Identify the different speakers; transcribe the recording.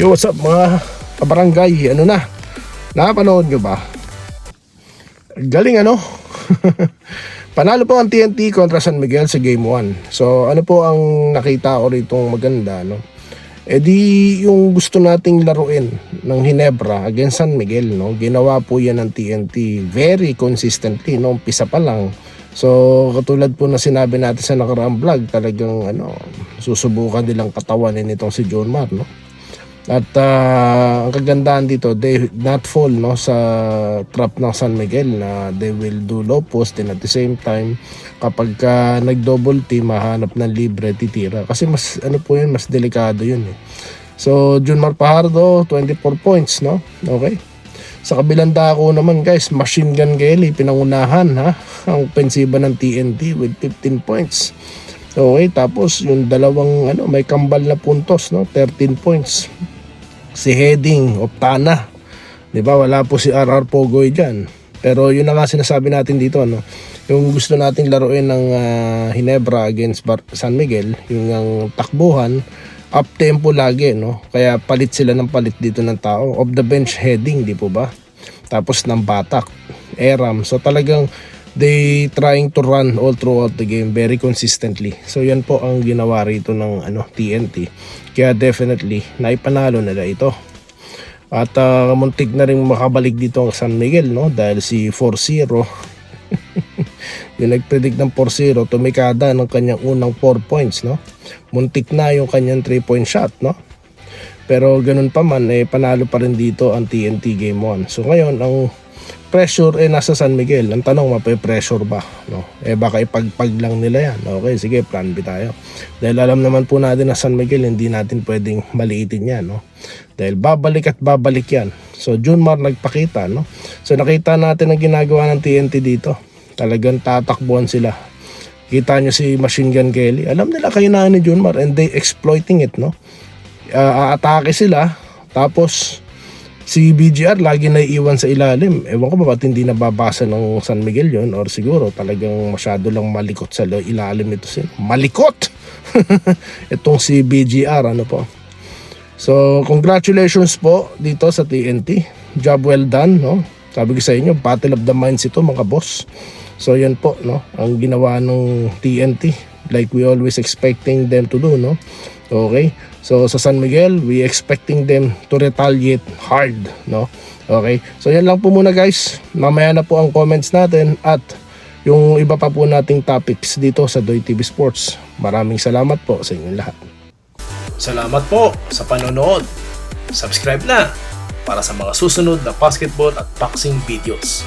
Speaker 1: Yo, what's up mga kabarangay? Ano na? Nakapanood nyo ba? Galing ano? Panalo po ang TNT kontra San Miguel sa Game 1. So ano po ang nakita ko ritong maganda, no? E di yung gusto nating laruin ng Ginebra against San Miguel, no? Ginawa po yan ng TNT very consistently, no? Umpisa pa lang. So katulad po na sinabi natin sa nakaraang vlog, talagang susubukan nilang katawanin itong si John Mar, no? At ang kagandahan dito, they not fall, no, sa trap ng San Miguel na they will do low post, and at the same time kapag nag-double team, mahanap ng libre, titira. Kasi mas po yun, mas delikado yun eh. So Junmar Fajardo 24 points, no? Okay. Sa kabilang dako naman guys, Machine Gun Kelly pinangunahan ang opensiba ng TNT with 15 points. Okay, tapos yung dalawang may kambal na puntos, no, 13 points. Si Heading Optana, 'di ba? Wala po si RR Pogoy diyan. Pero yun na nga sinasabi natin dito, no. Yung gusto nating laruin ng Ginebra against San Miguel, yung takbuhan, up tempo lagi, no. Kaya palit sila ng palit dito ng tao. Off the bench Heading, di po ba? Tapos ng Batak, Eram. So talagang they trying to run all throughout the game very consistently. So yan po ang ginawa rito ng TNT. Kaya definitely naipanalo nila ito. At muntik na rin makabalik dito ang San Miguel, no, dahil si 4-0 yung nagpredict ng 4-0, tumikada ng kanyang unang 4 points, no. Muntik na yung kanyang 3-point shot, no. Pero ganun pa man, panalo pa rin dito ang TNT Game 1. So ngayon ang pressure nasa San Miguel. Ang tanong, mape-pressure ba, no? Baka ipagpag lang nila yan. Okay, sige, plan B tayo. Dahil alam naman po natin na San Miguel, hindi natin pwedeng maliitin yan, no? Dahil babalik at babalik yan. So Junmar nagpakita, no? So nakita natin ang ginagawa ng TNT dito. Talagang tatakbuhan sila. Kita nyo si Machine Gun Kelly. Alam nila kainaan ni Junmar and they exploiting it, no? Aatake sila, tapos si BGR lagi na iiwan sa ilalim. Ewan ko ba ba't hindi nababasa ng San Miguel yon, or siguro talagang masyado lang malikot sa ilalim ito. Malikot! Itong si BGR, po. So congratulations po dito sa TNT. Job well done, no? Sabi ko sa inyo, battle of the minds ito mga boss. So yan po, no, ang ginawa ng TNT, like we always expecting them to do, no? Okay, so sa San Miguel, we expecting them to retaliate hard, no? Okay, so yan lang po muna guys. Mamaya na po ang comments natin at yung iba pa po nating topics dito sa Doy TV Sports. Maraming salamat po sa inyong lahat.
Speaker 2: Salamat po sa panonood. Subscribe na para sa mga susunod na basketball at boxing videos.